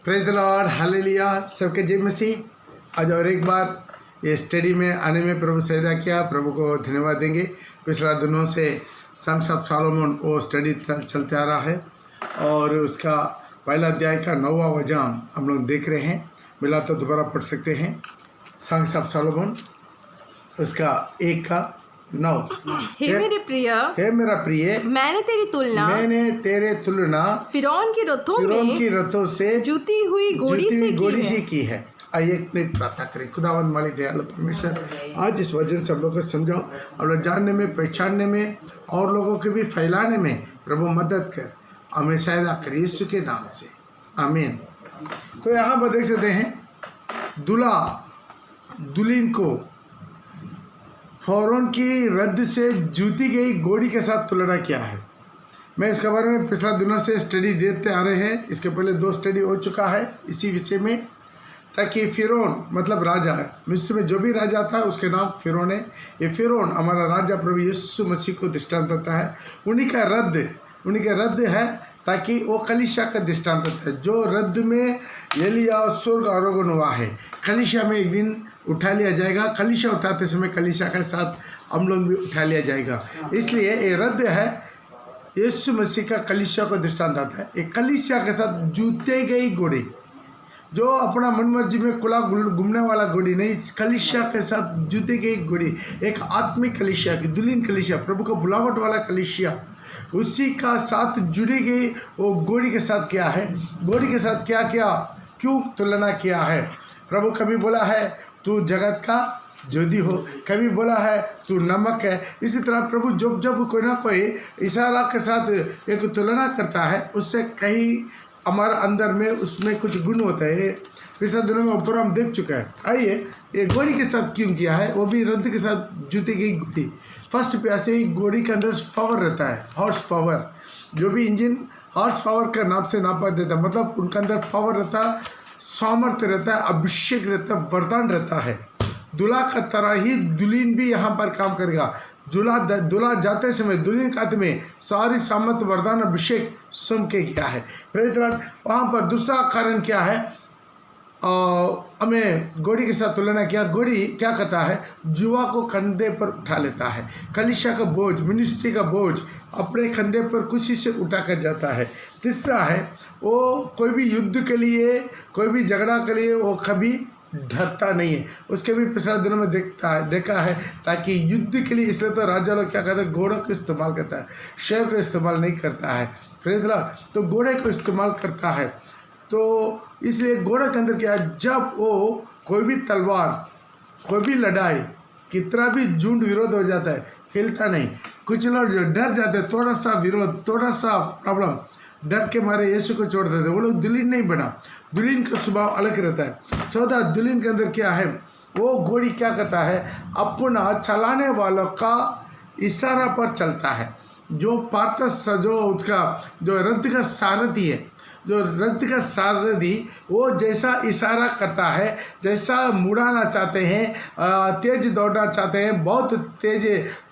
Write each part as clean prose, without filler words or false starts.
Praise the Lord, hallelujah. सबके जय मसीह। आज और एक बार ये स्टडी में आने में प्रभु सहायता किया, प्रभु को धन्यवाद देंगे। पिछला दिनों से संग्स ऑफ सॉलोमन वो स्टडी चलते आ रहा है और उसका पहला अध्याय का 9वां वचन हम लोग देख रहे हैं। मिला तो दोबारा पढ़ सकते हैं। संग्स ऑफ सॉलोमन उसका 1 का 9। हे मेरे प्रिय, हे मेरा प्रिय, मैंने तेरे तुलना फिरौन की रथों से जूती हुई घोड़ी से की है। आइए एक मिनट प्रार्थना करें। खुदावंद मालिक दयालु परमेश्वर, आज इस वचन से हम लोग को समझाओ, हम लोग जानने में, पहचानने में और लोगों के भी फैलाने में प्रभु मदद कर, हमें सहायता कर, यीशु के नाम से, आमीन। तो यहाँ पर देख सकते हैं, दूल्हा दुल्हन को फ़िरौन की रद्द से जूती गई घोड़ी के साथ तुलना किया है। मैं इसके बारे में पिछला दिनों से स्टडी देते आ रहे हैं। इसके पहले 2 स्टडी हो चुका है इसी विषय में, ताकि फ़िरौन मतलब राजा है, मिस्र में जो भी राजा था उसके नाम फ़िरौन है। ये फ़िरौन हमारा राजा प्रभु यीशु मसीह को दृष्टांत देता है। उन्हीं का रद्द है, ताकि वो कलीसिया का दृष्टांत देता है। जो रद्द में एलिया स्वर्ग आरोहण हुआ है, कलीसिया में एक दिन उठा लिया जाएगा। कलीसिया उठाते समय कलीसिया के साथ हम लोग भी उठा लिया जाएगा। इसलिए ये रद्द है, यीशु मसीह का कलीसिया को दृष्टांत आता है। एक कलीसिया के साथ जूते गई घोड़ी, जो अपना मन मर्जी में खुला घूमने वाला घोड़ी नहीं, कलीसिया के साथ जूते गई घोड़ी, एक आत्मिक कलीसिया की दुल्हन कलीसिया, प्रभु को बुलावट वाला कलीसिया, उसी का साथ जुड़ी गई वो घोड़ी के साथ क्या है, घोड़ी के साथ क्या क्या क्यों तुलना किया है। प्रभु कभी बोला है तू जगत का ज्योति हो, कभी बोला है तू नमक है। इसी तरह प्रभु जब कोई ना कोई इशारा के साथ एक तुलना करता है, उससे कहीं हमारे अंदर में उसमें कुछ गुण होता है। पिछले दिनों में ऊपर हम देख चुका है। आइए, ये घोड़ी के साथ क्यों किया है, वो भी रद्द के साथ जूती गई घोड़ी। फर्स्ट प्यास से ही घोड़ी के अंदर पावर रहता है, हॉर्स पावर। जो भी इंजन हॉर्स पावर का नाप से नापा देता है, मतलब उनके अंदर पावर रहता है, सामर्थ्य रहता है, अभिषेक रहता है, वरदान रहता है। दूल्हा का तरह ही दुल्हन भी यहाँ पर काम करेगा। दूल्हा जाते समय दुल्हन के हाथ में सारी सामर्थ, वरदान, अभिषेक सुन के क्या है। वहाँ पर दूसरा कारण क्या है, हमें घोड़ी के साथ तुलना किया। घोड़ी क्या करता है, जुआ को कंधे पर उठा लेता है। कलीसिया का बोझ, मिनिस्ट्री का बोझ अपने कंधे पर खुशी से उठा कर जाता है। तीसरा है, वो कोई भी युद्ध के लिए, कोई भी झगड़ा के लिए वो कभी डरता नहीं है। उसके भी पिछले दिनों में देखा है, ताकि युद्ध के लिए, इसलिए तो राजा लोग क्या करते हैं, घोड़ों को इस्तेमाल करता है, शेर को इस्तेमाल नहीं करता है। तो घोड़े को इस्तेमाल करता है। तो इसलिए घोड़े के अंदर क्या है, जब वो कोई भी तलवार, कोई भी लड़ाई, कितना भी झुंड विरोध हो जाता है, हिलता नहीं। कुछ लोग जो डर जाते हैं, थोड़ा सा विरोध, थोड़ा सा प्रॉब्लम, डर के मारे यीशु को छोड़ देते। वो लोग दुल्हन नहीं बना, दुल्हन का स्वभाव अलग रहता है। 14 दुल्हन के अंदर क्या है, वो घोड़ी क्या करता है, अपना चलाने वालों का इशारा पर चलता है। जो पार्थस, जो उसका जो रथ का सारथी है, जो रथ का सारथी, वो जैसा इशारा करता है, जैसा मुड़ाना चाहते हैं, तेज दौड़ना चाहते हैं, बहुत तेज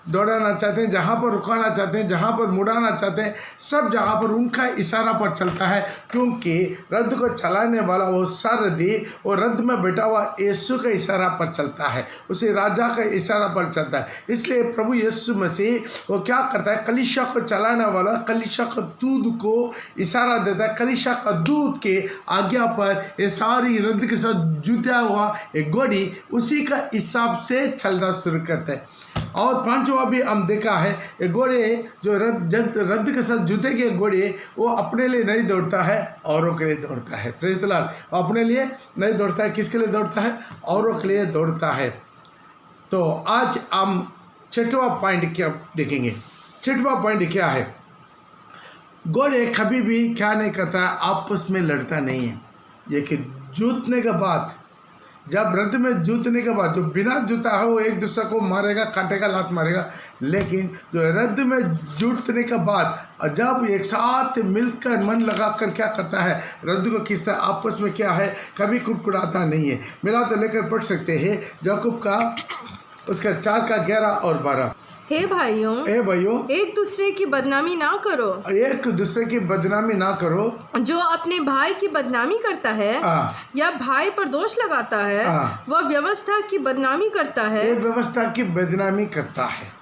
दौड़ाना चाहते हैं, जहाँ पर रुकाना चाहते हैं, जहाँ पर मुड़ाना चाहते हैं, सब जहाँ पर उनका इशारा पर चलता है। क्योंकि रथ को चलाने वाला वो सारथी, वो रथ में बैठा हुआ यीशु का इशारा पर चलता है, उसे राजा का इशारा पर चलता है। इसलिए प्रभु यीशु मसीह वो क्या करता है, कलीसिया को चलाने वाला, कलीसिया का दूत को इशारा देता है। कलीसिया का दूत के आज्ञा पर ये सारी रथ के साथ जुटा हुआ एक घोड़ी उसी का हिसाब से चलना शुरू करता है। और 5वां भी हम देखा है, एक घोड़े जो रद्द के साथ जूते के घोड़े, वो अपने लिए नहीं दौड़ता है, औरों के लिए दौड़ता है। Praise the Lord. अपने लिए नहीं दौड़ता है, किसके लिए दौड़ता है, औरों के लिए दौड़ता है। तो आज हम 6वां पॉइंट क्या देखेंगे। 6वां पॉइंट क्या है, घोड़े कभी भी क्या नहीं करता है, आपस में लड़ता नहीं है। ये कि जूतने के बाद, जब रथ में जूतने के बाद जो बिना जूता है वो एक दूसरे को मारेगा, काटेगा, लात मारेगा। लेकिन जो रथ में जूतने के बाद जब एक साथ मिलकर मन लगाकर क्या करता है, रथ को खींचता है, आपस में क्या है, कभी कुड़कुड़ाता नहीं है। मिला तो लेकर पढ़ सकते हैं याकूब का उसका 4 का 11 और 12। हे भाइयों, एक दूसरे की बदनामी ना करो। एक दूसरे की बदनामी ना करो। जो अपने भाई की बदनामी करता है या भाई पर दोष लगाता है, वह व्यवस्था की बदनामी करता है। ये व्यवस्था की बदनामी करता है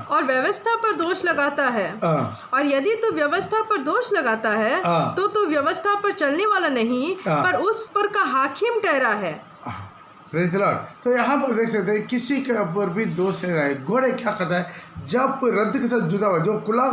और व्यवस्था पर दोष लगाता है। और यदि तू व्यवस्था पर दोष लगाता है तो तू व्यवस्था पर चलने वाला नहीं, पर उस पर का हाकिम ठहरा है। Praise the Lord. तो यहाँ पर देख सकते हैं किसी के ऊपर भी दोष नहीं रहा है। घोड़े क्या करता है, जब रद्द के साथ जुदा हुआ जो खुला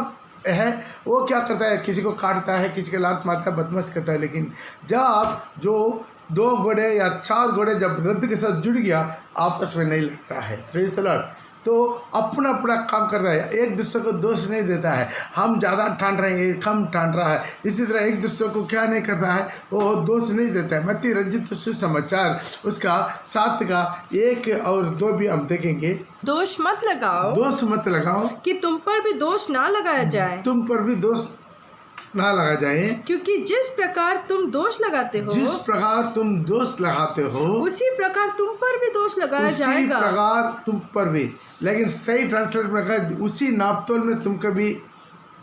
है वो क्या करता है, किसी को काटता है, किसी के लात मारता है, बदमाश करता है। लेकिन जब जो 2 घोड़े या 4 घोड़े जब रद्द के साथ जुड़ गया, आपस में नहीं लगता है। Praise the Lord. तो अपना अपना काम कर रहा है, एक दूसरे को दोष नहीं देता है। हम ज़्यादा ठान रहे हैं, ये कम ठान रहा है, इसी तरह एक दूसरे को क्या नहीं करता है, वो दोष नहीं देता है। मत्ती रचित सुसमाचार उसका 7 का 1 और 2 भी हम देखेंगे। दोष मत लगाओ कि तुम पर भी दोष ना लगाया जाए। तुम पर भी दोष ना लगा जाए, क्योंकि जिस प्रकार तुम दोष लगाते हो उसी प्रकार तुम पर भी दोष लगाया जाएगा। उसी प्रकार तुम पर भी, लेकिन सही ट्रांसलेट में कहा उसी नापतोल में तुम कभी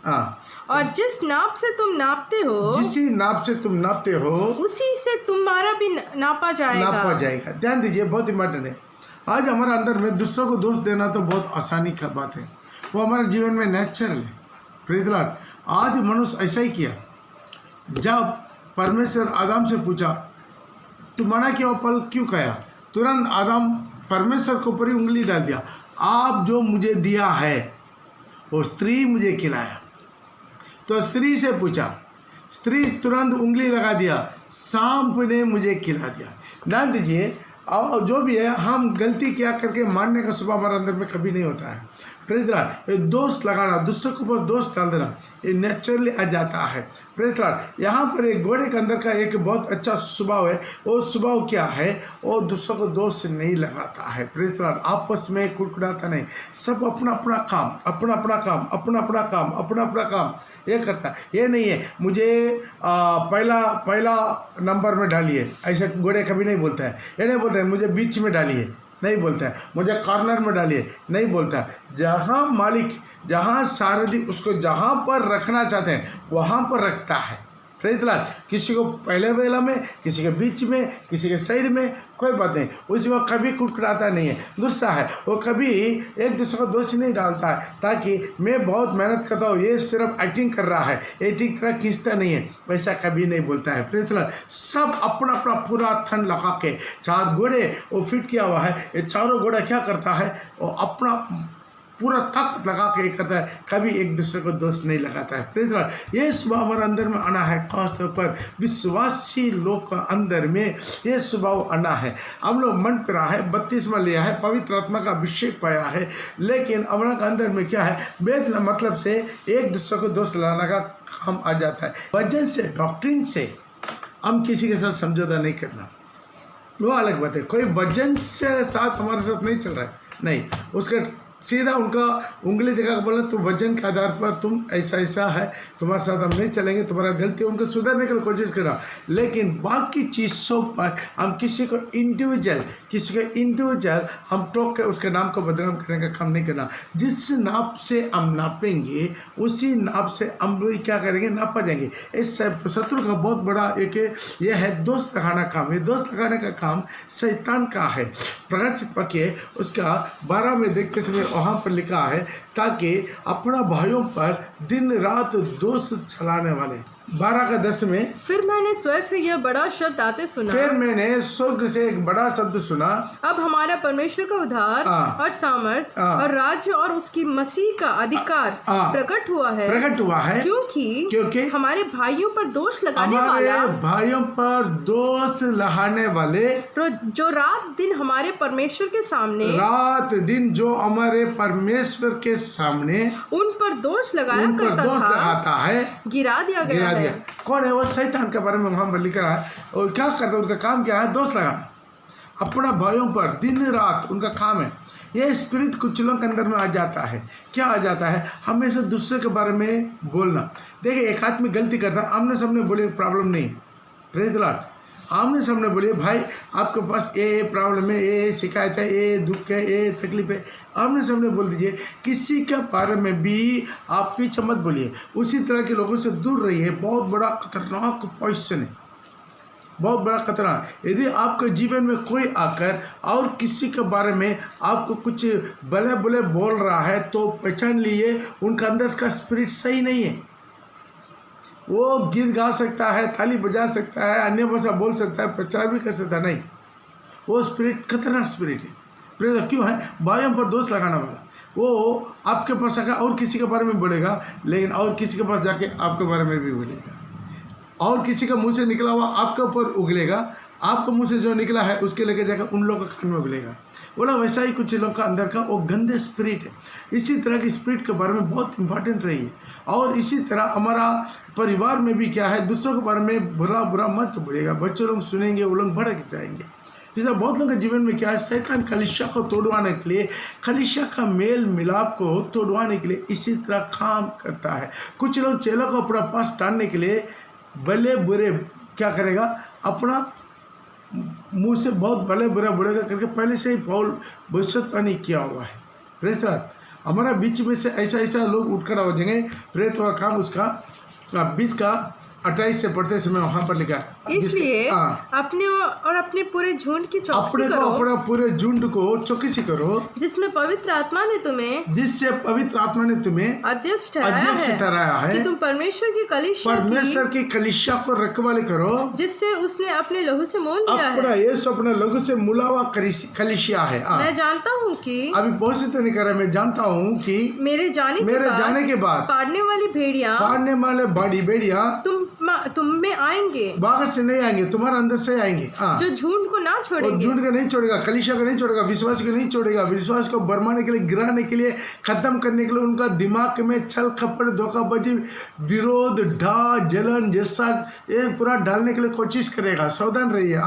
और जिस नाप से तुम नापते हो उसी से तुम्हारा भी नापा जाएगा। ध्यान दीजिए, बहुत इंपॉर्टेंट है। आज हमारे अंदर में दूसरों को दोष देना तो बहुत आसानी का बात है, वो हमारे जीवन में नेचुरल है। Praise the Lord. आज मनुष्य ऐसा ही किया। जब परमेश्वर आदम से पूछा तू मना किया फल क्यों खाया, तुरंत आदम परमेश्वर के ऊपर ही उंगली डाल दिया। आप जो मुझे दिया है वो स्त्री मुझे खिलाया। तो स्त्री से पूछा, स्त्री तुरंत उंगली लगा दिया, सांप ने मुझे खिला दिया। ध्यान दीजिए, और जो भी है हम गलती क्या करके मानने का स्वभाव हमारे अंदर में कभी नहीं होता है। Praise the Lord. ये दोष लगाना, दूसरे के ऊपर दोष डाल देना, ये नेचुरली आ जाता है। Praise the Lord. यहाँ पर एक घोड़े के अंदर का एक बहुत अच्छा स्वभाव है। वो स्वभाव क्या है, वो दूसरों को दोष नहीं लगाता है। Praise the Lord. आपस में कुड़कुड़ाता नहीं, सब अपना अपना काम ये करता है। ये नहीं है मुझे पहला नंबर में डालिए, ऐसे घोड़े कभी नहीं बोलता है। ये नहीं बोलता है मुझे बीच में डालिए, नहीं बोलता है मुझे कॉर्नर में डालिए, नहीं बोलता है। जहाँ मालिक, जहाँ सारथी उसको जहाँ पर रखना चाहते हैं वहाँ पर रखता है। Praise the Lord. किसी को पहले वेला में, किसी के बीच में, किसी के साइड में, कोई बात नहीं। उसी वक्त कभी कुड़कुड़ाता नहीं है। दूसरा है वो कभी एक दूसरे को दोष नहीं डालता है, ताकि मैं बहुत मेहनत करता हूँ, ये सिर्फ एक्टिंग कर रहा है, ये ठीक तरह खींचता नहीं है, वैसा कभी नहीं बोलता है। Praise the Lord. सब अपना अपना पूरा थन लगा के 4 घोड़े वो फिट किया हुआ है। ये चारों घोड़ा क्या करता है, वो अपना पूरा ताकत लगा के करता है, कभी एक दूसरे को दोष नहीं लगाता है। Praise the Lord. ये स्वभाव हमारे अंदर में आना है, खासतौर पर विश्वासी लोग का अंदर में ये स्वभाव आना है। हम लोग मन पर है, बपतिस्मा लिया है, पवित्र आत्मा का अभिषेक पाया है, लेकिन हमारे अंदर में क्या है, वेद मतलब से एक दूसरे को दोष लगाने का काम आ जाता है। वजन से, डॉक्ट्रिन से हम किसी के साथ समझौता नहीं करना, वो अलग बात है। कोई वजन से साथ हमारे साथ नहीं चल रहा है, नहीं, उसका सीधा उनका उंगली दिखा बोला तो वजन के आधार पर तुम ऐसा है, तुम्हारे साथ हम नहीं चलेंगे, तुम्हारा गलती है, उनको सुधारने की कोशिश करा। लेकिन बाकी चीज़ों पर हम किसी को इंडिविजुअल हम टोक के उसके नाम को बदनाम करने का काम नहीं करना। जिस नाप से हम नापेंगे उसी नाप से हम क्या करेंगे, नापा जाएंगे। इस शत्रु का बहुत बड़ा एक ये है दोस्त लगाना काम। ये दोस्त लगाने का काम शैतान का है। प्रकाशित वाक्य उसका 12 में देखते समय वहाँ पर लिखा है, ताकि अपना भाइयों पर दिन रात दोष चलाने वाले। 12 का 10 में, फिर मैंने स्वर्ग से यह बड़ा शब्द आते सुना। फिर मैंने स्वर्ग से एक बड़ा शब्द सुना, अब हमारा परमेश्वर का उद्धार और सामर्थ और राज्य और उसकी मसीह का अधिकार प्रकट हुआ है, क्योंकि हमारे भाइयों पर दोष लगाने वाले जो रात दिन हमारे परमेश्वर के सामने उन पर दोष लगाया करता है, गिरा दिया गया। कौन है वो? शैतान के बारे में वहां पर लिखा है। और क्या करता है, उनका काम क्या है, दोष लगाना अपना भाइयों पर दिन रात, उनका काम है। ये स्पिरिट कुछ लोगों के अंदर में आ जाता है। क्या आ जाता है, हमेशा दूसरे के बारे में बोलना। देखिए, एक आदमी गलती करता है, आमने सामने बोले प्रॉब्लम नहीं। Praise the Lord. आमने सामने बोलिए, भाई आपके पास ये प्रॉब्लम है, ये शिकायत है, ये दुख है, ये तकलीफ है, आमने सामने बोल दीजिए। किसी के बारे में भी आप पीछे मत बोलिए। उसी तरह के लोगों से दूर रहिए। बहुत बड़ा खतरनाक पॉइजन है, बहुत बड़ा खतरा। यदि आपके जीवन में कोई आकर और किसी के बारे में आपको कुछ भले भले बोल रहा है तो पहचान लीजिए उनका अंदर का स्पिरिट सही नहीं है। वो गीत गा सकता है, थाली बजा सकता है, अन्य भाषा बोल सकता है, प्रचार भी कर सकता है, नहीं, वो स्पिरिट खतरनाक स्पिरिट है। प्रेरित क्यों है? भाइयों पर दोष लगाना वाला। वो आपके पास आकर और किसी के बारे में बोलेगा, लेकिन और किसी के पास जाके आपके बारे में भी बोलेगा, और किसी का मुंह से निकला हुआ आपके ऊपर उगलेगा, आपके मुंह से जो निकला है उसके लेके जाकर उन लोगों के कान में उगलेगा। बोला वैसा ही कुछ लोग का अंदर का वो गंदे स्पिरिट है। इसी तरह की स्पिरिट के बारे में बहुत इंपॉर्टेंट रही है। और इसी तरह हमारा परिवार में भी क्या है, दूसरों के बारे में बुरा बुरा मत बोलेगा। बच्चे लोग सुनेंगे, वो लोग भड़क जाएंगे। इस तरह बहुत लोगों के जीवन में क्या है, शैतान कलीसिया को तोड़वाने के लिए, कलीसिया का मेल मिलाप को तोड़वाने के लिए इसी तरह काम करता है। कुछ लोग चेलों को अपना पास टालने के लिए भले बुरे क्या करेगा, अपना मुंह से बहुत भले बुरा बोलेगा करके पहले से ही पौल भविष्यवाणी किया हुआ है। प्रेरित हमारा बीच में से ऐसा ऐसा लोग उठ खड़ा हो जाएंगे। प्रेरित और काम उसका 20 का 28 से पढ़ते समय वहाँ पर लिखा है, इसलिए अपने और अपने पूरे झुंड की चौकसी करो, अपना पूरे झुंड को चौकसी करो, जिसमें पवित्र आत्मा ने तुम्हें, जिससे पवित्र आत्मा ने तुम्हें अध्यक्ष ठहराया है कि तुम परमेश्वर की कलीसिया को रखवाली करो, जिससे उसने अपने लहू से मोल लिया है। अपना यीशु अपने लहू से मुला हुआ कलीसिया है। मैं जानता हूँ कि अभी बहुत से तो नहीं कर रहा, मैं जानता हूँ कि मेरे जाने के बाद फाड़ने वाली भेड़िया तुम में आएंगे, बाहर से नहीं आएंगे, तुम्हारे अंदर से आएंगे, जो झूठ को ना छोड़ेंगे, झूठ को नहीं छोड़ेगा, कलीसिया को नहीं छोड़ेगा, विश्वास को नहीं छोड़ेगा, विश्वास को बरमाने के लिए, गिराने के लिए, खत्म करने के लिए, उनका दिमाग में छल कपट धोखाबाजी विरोध ढा जलन जैसा ये पूरा डालने के लिए कोशिश करेगा। सावधान रहिए।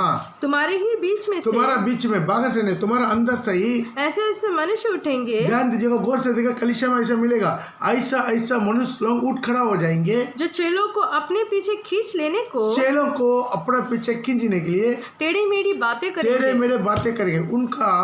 तुम्हारे ही बीच में, तुम्हारा बीच में, बाहर से नहीं, तुम्हारा अंदर से ही ऐसे ऐसे मनुष्य उठेंगे। ध्यान दीजिएगा, गौर से देखिएगा, कलीसिया में ऐसा मिलेगा, ऐसा ऐसा मनुष्य लोग उठ खड़ा हो जाएंगे जो चेलों को अपने पीछे खींच लेने को, चेलों को अपने पीछे खींचने के लिए टेढ़ी मेढ़ी बातें करेंगे। उनका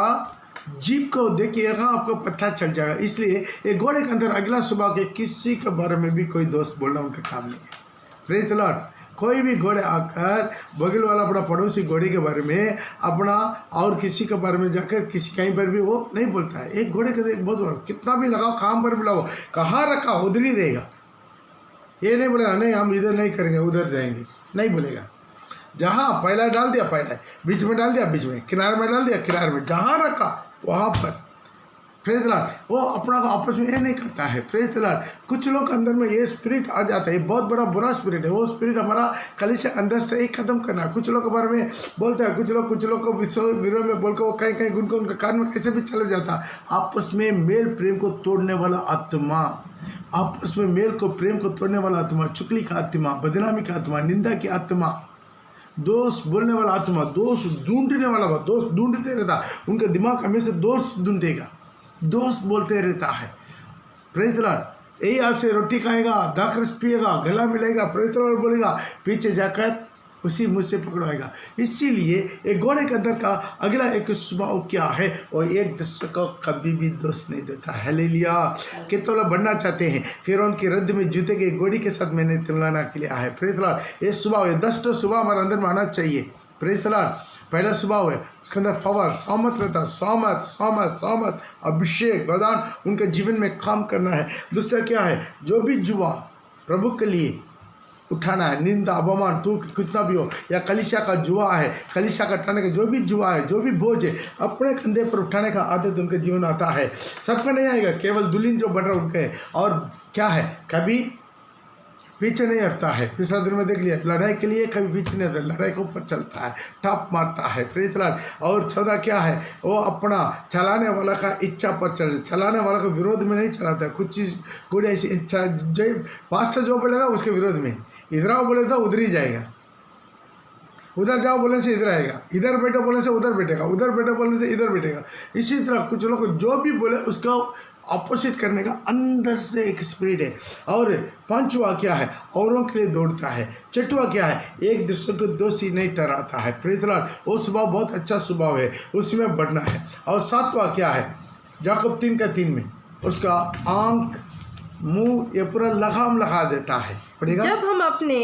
जीप को देखिएगा, आपको पता चल जाएगा। इसलिए एक घोड़े के अंदर अगला सुबह के किसी के बारे में भी कोई दोस्त बोलना उनका काम नहीं है। Praise the Lord. कोई भी घोड़े आकर बगल वाला अपना पड़ोसी घोड़े के बारे में, अपना और किसी के बारे में जाकर किसी कहीं पर भी वो नहीं बोलता है। एक घोड़े का एक बहुत कितना भी लगाओ, काम पर भी लगाओ, कहाँ रखा उधर ही रहेगा। ये नहीं बोलेगा नहीं हम इधर नहीं करेंगे उधर जाएंगे, नहीं बोलेगा। जहाँ पहला डाल दिया पहला, बीच में डाल दिया बीच में, किनारे में डाल दिया किनारे में, जहाँ रखा वहाँ पर। Praise the Lord. वो अपना को आपस में ये नहीं करता है। Praise the Lord. कुछ लोग अंदर में ये स्पिरिट आ जाता है, बहुत बड़ा बुरा स्पिरिट है। वो स्पिरिट हमारा कलीसिया अंदर से ही खत्म करना है। कुछ लोग के बारे में बोलते हैं, कुछ लोग को विरोध में बोलकर वो कहीं कहीं उनको उनके कान में कैसे भी चले जाता। आपस में मेल प्रेम को तोड़ने वाला आत्मा, आपस में मेल को प्रेम को तोड़ने वाला आत्मा, चुगली का आत्मा, बदनामी का आत्मा, निंदा की आत्मा, दोष बोलने वाला आत्मा, दोष ढूंढने वाला, दोष ढूंढते रहता। उनके दिमाग हमेशा दोष ढूंढेगा, दोस्त बोलते रहता है। Praise the Lord. यही आज से रोटी खाएगा, दाखरस पिएगा, गला मिलेगा, प्रेज़ द लॉर्ड बोलेगा, पीछे जाकर उसी मुझ से पकड़वाएगा। इसीलिए एक घोड़े के अंदर का अगला एक स्वभाव क्या है, और एक दूसरे को कभी भी दोष नहीं देता। हालेलुया। कितने लोग बढ़ना चाहते हैं, फिर उनकी रद्द में जूते के घोड़ी के साथ मैंने तुलना के लिए है। Praise the Lord. ये स्वभाव है, 10 स्वभाव हमारे अंदर में आना चाहिए। Praise the Lord. पहला स्वभाव है, उसके अंदर पावर, सामर्थ रहता, सामर्थ, अभिषेक, वरदान उनके जीवन में काम करना है। दूसरा क्या है, जो भी जुआ प्रभु के लिए उठाना है, निंदा अपमान तू कितना भी हो, या कलीसिया का जुआ है, कलीसिया का उठाने का जो भी जुआ है, जो भी बोझ है, अपने कंधे पर उठाने का आदत उनके जीवन में आता है। सबका नहीं आएगा, केवल दुल्हन जो बढ़ रहा उनके। और क्या है, कभी पीछे नहीं हटता है। पिछला दिन में देख लिया, लड़ाई के लिए कभी पीछे नहीं हटता, लड़ाई के ऊपर चलता है, टॉप मारता है। Praise the Lord. और 14 क्या है, वो अपना चलाने वाला का इच्छा पर चल, चलाने वाला का विरोध में नहीं चलाता है। कुछ चीज़ कोई ऐसी इच्छा, जय पास्टर जो बोलेगा उसके विरोध में, इधर आओ बोले तो उधर ही जाएगा, उधर जाओ बोलने से इधर आएगा, इधर बैठो बोलने से उधर बैठेगा, उधर बैठो बोलने से इधर बैठेगा। इसी तरह कुछ लोग जो भी बोले उसको अपोजिट करने का अंदर से एक स्पिरिट है। और पांचवा क्या है, औरों के लिए दौड़ता है। छठवा क्या है, एक दूसरे को दोषी नहीं ठहराता है। प्रेज़ द लॉर्ड, वो स्वभाव बहुत अच्छा स्वभाव है, उसमें बढ़ना है। और सातवां क्या है, याकूब 3:3 में उसका आंख मुंह ये पूरा लगाम लगा देता है। पढ़ेगा, जब हम अपने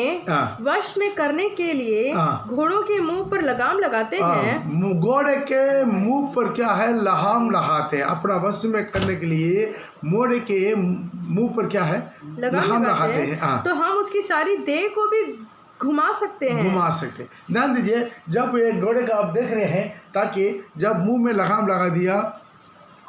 वश में करने के लिए घोड़ों के मुंह पर लगाम लगाते हैं, घोड़े के मुंह पर क्या है, लगाम लगाते हैं। अपना वश में करने के लिए घोड़े के मुंह पर क्या है, लगाम लगाते हैं। तो हम उसकी सारी देह को भी घुमा सकते हैं। ध्यान दीजिए, जब ये घोड़े का आप देख रहे हैं, ताकि जब मुंह में लगाम लगा दिया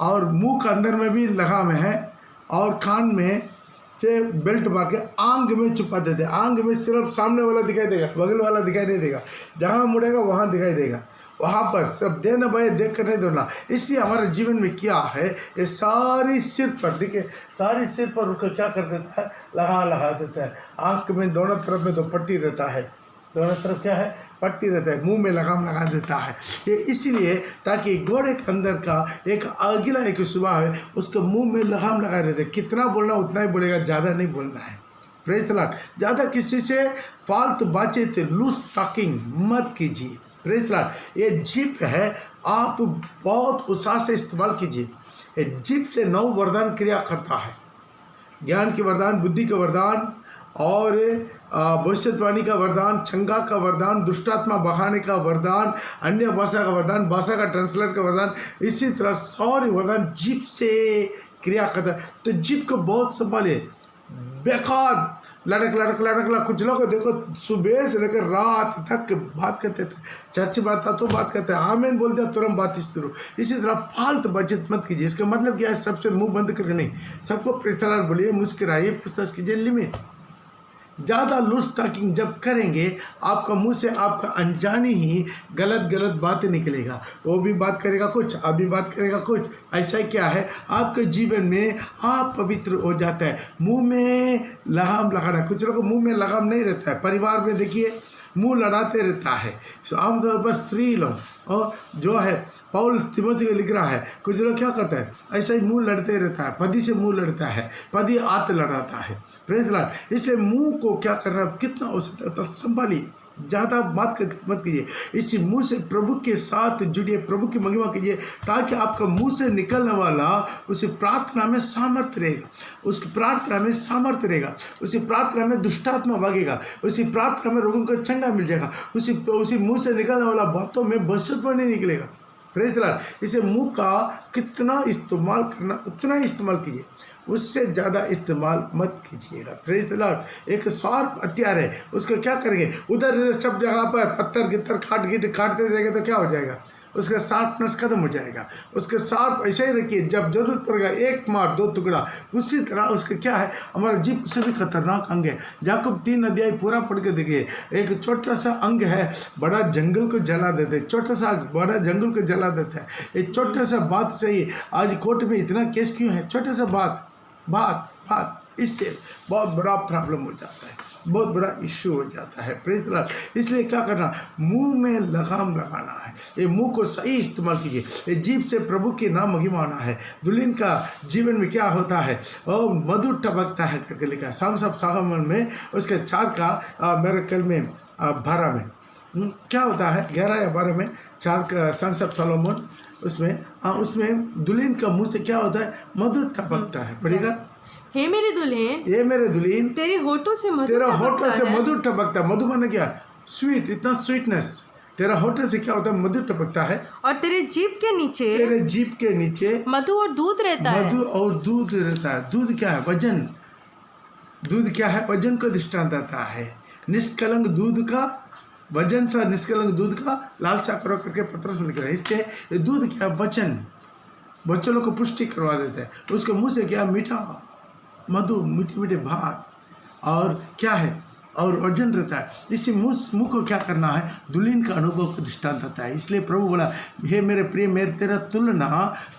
और मुंह के अंदर में भी लगाम है और कान में से बेल्ट मार के आंख में छुपा देते। आंख में सिर्फ सामने वाला दिखाई देगा, बगल वाला दिखाई नहीं देगा। जहाँ मुड़ेगा वहाँ दिखाई देगा, वहाँ पर सब देना भाई देख कर नहीं दौड़ना। इसलिए हमारे जीवन में क्या है, ये सारी सिर पर देखिए, सारी सिर पर उसको क्या कर देता है, लगा देता है। आंख में दोनों तरफ में तो पट्टी रहता है, दोनों तरफ क्या है, पट्टी रहता है। मुंह में लगाम लगा देता है। ये इसलिए ताकि घोड़े के अंदर का एक अगला एक स्वभाव है, उसके मुंह में लगाम लगा देते। कितना बोलना उतना ही बोलेगा, ज़्यादा नहीं बोलना है। प्रेज़ द लॉर्ड, ज़्यादा किसी से फालतू बातचीत लूज टॉकिंग मत कीजिए। प्रेज़ द लॉर्ड, ये जीप है, आप बहुत उत्साह से इस्तेमाल कीजिए। ये जीप से 9 वरदान क्रिया करता है। ज्ञान के वरदान, बुद्धि के वरदान और भविष्यवाणी का वरदान, चंगा का वरदान, दुष्टात्मा बहाने का वरदान, अन्य भाषा का वरदान, भाषा का ट्रांसलेट का वरदान, इसी तरह सारे वरदान जीप से क्रिया करता है। तो जीप को बहुत संभालिए। बेकार लड़क कुछ लोग देखो सुबह से लेकर रात तक बात करते थे, चर्च बात तो बात करते हैं, आमीन बोलते हैं, तुरंत बात शुरू। इसी तरह फालतू बातचीत मत कीजिए। इसका मतलब क्या है, सबसे मुंह बंद करके नहीं, सबको प्रेज़ द लॉर्ड बोलिए, मुस्कुराइए, पूछताछ कीजिए, लिमिट। ज़्यादा लूज टॉकिंग जब करेंगे, आपका मुंह से आपका अनजाने ही गलत बातें निकलेगा। वो भी बात करेगा कुछ, आप भी बात करेगा कुछ। ऐसा क्या है, आपके जीवन में आप पवित्र हो जाता है। मुंह में लगाम लगाना, कुछ लोगों को मुंह में लगाम नहीं रहता है। परिवार में देखिए मुंह लड़ाते रहता है। आमतौर पर स्त्री लोग और जो है, पौल तिमोथी को लिख रहा है, कुछ लोग क्या करता है, ऐसा ही मुंह लड़ते रहता है, पति से मुंह लड़ता है, पति आत लड़ाता है। प्रेज़ द लॉर्ड, इसलिए मुंह को क्या करना, कितना हो सकता है तो संभालिए, ज़्यादा बात मत कीजिए। इसी मुंह से प्रभु के साथ जुड़िए, प्रभु की महिमा कीजिए, ताकि आपका मुंह से निकलने वाला उसी प्रार्थना में सामर्थ्य रहेगा, उसकी प्रार्थना में सामर्थ्य रहेगा, उसी प्रार्थना में दुष्टात्मा भागेगा, उसी प्रार्थना में रोगों को चंगा मिल जाएगा, उसी मुंह से निकलने वाला बातों में भविष्यवाणी निकलेगा। प्रेज़ द लॉर्ड, इसे मुंह का कितना इस्तेमाल करना उतना ही इस्तेमाल कीजिए, उससे ज़्यादा इस्तेमाल मत कीजिएगा। प्रेज़ द लॉर्ड, एक शार्प हथियार है, उसको क्या करेंगे, उधर सब जगह पर पत्थर गित्तर काटते रहेंगे तो क्या हो जाएगा, उसका शार्पनेस खत्म हो जाएगा। उसके शार्प ऐसे ही रखिए, जब जरूरत पड़ेगा एक मार 2 टुकड़ा। उसी तरह उसके क्या है, हमारा जीभ से भी खतरनाक अंग है। याकूब 3 अध्याय पूरा पढ़ के देखिए, एक छोटा सा अंग है, बड़ा जंगल को जला देते, छोटा सा बड़ा जंगल को जला देता है। एक छोटा सा बात से ही आज कोर्ट में इतना केस क्यों है, छोटा सा बात इससे बहुत बड़ा प्रॉब्लम हो जाता है, बहुत बड़ा इश्यू हो जाता है। प्रेज़ द लॉर्ड, इसलिए क्या करना, मुंह में लगाम लगाना है। ये मुंह को सही इस्तेमाल कीजिए। ये जीभ से प्रभु के नाम महिमाना है। दुल्हन का जीवन में क्या होता है, और मधुर टपकता है करके लिखा है सॉन्ग्स ऑफ सोलोमन में, उसके 4 का मेरे ख्याल में 12 में क्या होता है, 11 या 12 में 4 का सॉन्ग्स ऑफ सोलोमन, उसमें दुल्हन का मुंह से क्या होता है, मधुर टपकता है। पढ़ेगा, हे मेरे दुल्हन, ये मेरे दुल्हन, तेरे होठों से मधुर टपकता है। मधु माने क्या, स्वीट, इतना स्वीटनेस। तेरा होठों से क्या होता है, मधुर टपकता है। और तेरे जीभ के नीचे मधु और दूध रहता है। मधु और दूध रहता है। दूध क्या है, वजन। दूध क्या है, वजन को दृष्टांत आता है। निष्कलंक दूध का, वजन सा निष्कलंक दूध का लालसा करो करके पत्रस में लिख रहा है। इससे दूध क्या, वचन, बच्चों को पुष्टि करवा देता है। उसके मुंह से क्या, मीठा मधु, मीठे बात, और क्या है, और वजन रहता है। इसी मुँह को क्या करना है, दुल्हन का अनुभव को दृष्टांत आता है। इसलिए प्रभु बोला, हे मेरे प्रिय, मेरे तेरा तुलना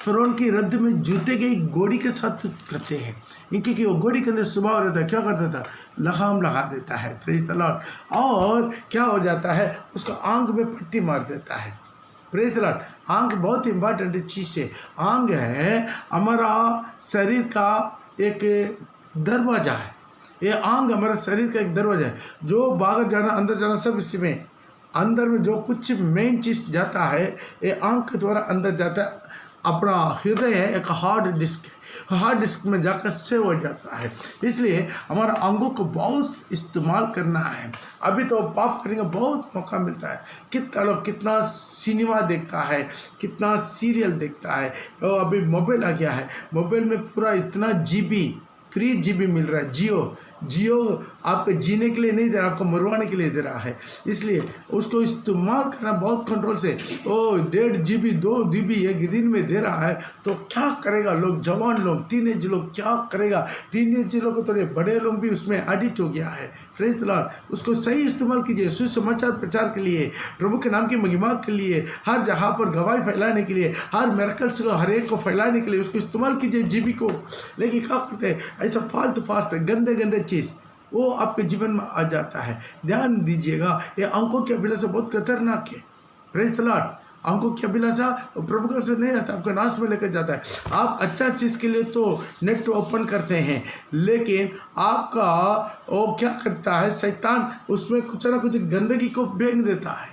फ़िरौन की रद्द में जूते गई घोड़ी के साथ करते हैं, क्योंकि वो घोड़ी के अंदर स्वभाव रहता है, क्या करता था, लगाम लगा देता है। प्रेज़ द लॉर्ड, और क्या हो जाता है, उसका आंख में पट्टी मार देता है। Praise the Lord. आंख बहुत इंपॉर्टेंट चीज़ है। आंख है हमारा शरीर का एक दरवाजा है। ये आंख हमारे शरीर का एक दरवाजा है, जो बाहर जाना अंदर जाना सब इसी में, अंदर में जो कुछ मेन चीज़ जाता है ये आंख के द्वारा अंदर जाता है। अपना हृदय है एक हार्ड डिस्क है, हार्ड डिस्क में जाकर सेव हो जाता है। इसलिए हमारा आंखों को बहुत इस्तेमाल करना है। अभी तो पाप करने का बहुत मौका मिलता है। कितना लोग कितना सिनेमा देखता है, कितना सीरियल देखता है। और अभी मोबाइल आ गया है, मोबाइल में पूरा इतना जीबी फ्री जीबी मिल रहा है। जियो आपको जीने के लिए नहीं दे रहा, आपको मरवाने के लिए दे रहा है। इसलिए उसको इस्तेमाल करना बहुत कंट्रोल से। 1.5 GB 2 GB एक दिन में दे रहा है तो क्या करेगा लोग, जवान लोग, टीनेज लोग क्या करेगा। टीनेज लोग को थोड़े बड़े लोग भी उसमें एडिक्ट हो गया है। Praise the Lord. उसको सही इस्तेमाल कीजिए, सुसमाचार प्रचार के लिए, प्रभु के नाम की महिमा के लिए, हर जगह पर गवाही फैलाने के लिए, हर मिरेकल्स को हर एक को फैलाने के लिए उसको इस्तेमाल कीजिए जीबी को। लेकिन क्या करते हैं ऐसा फालतू फास्ट गंदे गंदे चीज़ वो आपके जीवन में आ जाता है। ध्यान दीजिएगा, ये आंखों की अभिलाषा बहुत खतरनाक है। Praise the Lord. आंखों की अभिलाषा प्रभु का से नहीं आता, आपको नाश में लेकर जाता है। आप अच्छा चीज़ के लिए तो नेट ओपन करते हैं, लेकिन आपका वो क्या करता है, शैतान उसमें कुछ ना कुछ गंदगी को फेंक देता है।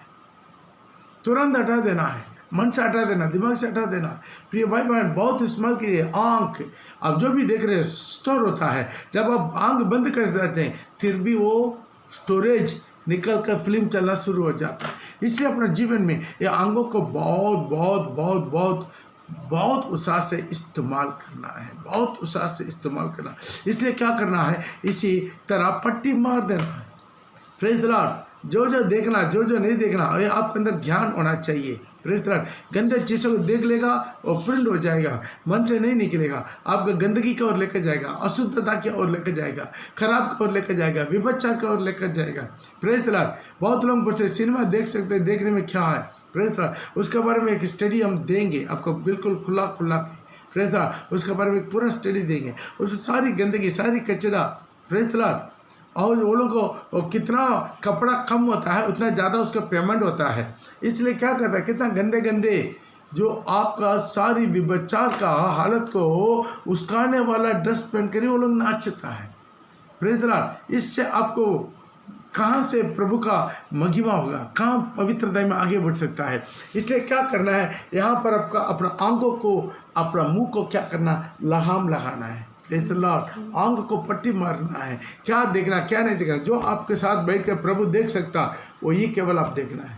तुरंत हटा देना है, मन से हटा देना, दिमाग से हटा देना। प्रिय भाई बहन, बहुत इस्तेमाल कीजिए। आँख आप जो भी देख रहे हैं स्टोर होता है। जब आप आँख बंद कर देते हैं फिर भी वो स्टोरेज निकल कर फिल्म चलना शुरू हो जाता है। इसलिए अपने जीवन में ये आंखों को बहुत बहुत बहुत बहुत बहुत उत्साह से इस्तेमाल करना है, बहुत उत्साह से इस्तेमाल करना। इसलिए क्या करना है, इसी तरह पट्टी मार देना है। Praise the Lord. जो देखना, जो नहीं देखना, ये आपके अंदर ज्ञान होना चाहिए। Praise the Lord. गंदे चीज़ों को देख लेगा और प्रिंट हो जाएगा, मन से नहीं निकलेगा, आपको गंदगी की ओर लेकर जाएगा, अशुद्धता की ओर लेकर जाएगा, खराब की ओर लेकर जाएगा, विभत्सर की ओर लेकर जाएगा। Praise the Lord. बहुत लोग पूछते हैं सिनेमा देख सकते हैं, देखने में क्या है। Praise the Lord. उसके बारे में एक स्टडी हम देंगे आपको, बिल्कुल खुला। Praise the Lord. उसके बारे में एक पूरा स्टडी देंगे, उसमें सारी गंदगी, सारी कचरा। Praise the Lord. और वो लोग को कितना कपड़ा कम होता है उतना ज़्यादा उसका पेमेंट होता है। इसलिए क्या करता है, कितना गंदे गंदे जो आपका सारी विभचार का हालत को उसकाने वाला ड्रेस पहन कर वो लोग नाचता है। Praise the Lord. इससे आपको कहाँ से प्रभु का महिमा होगा, कहाँ पवित्रता में आगे बढ़ सकता है। इसलिए क्या करना है, यहाँ पर आपका अपना आंखों को, अपना मुंह को क्या करना, लगाम लगाना है। Praise the Lord. आंख को पट्टी मारना है, क्या देखना क्या नहीं देखना। जो आपके साथ बैठ कर प्रभु देख सकता वही केवल आप देखना है,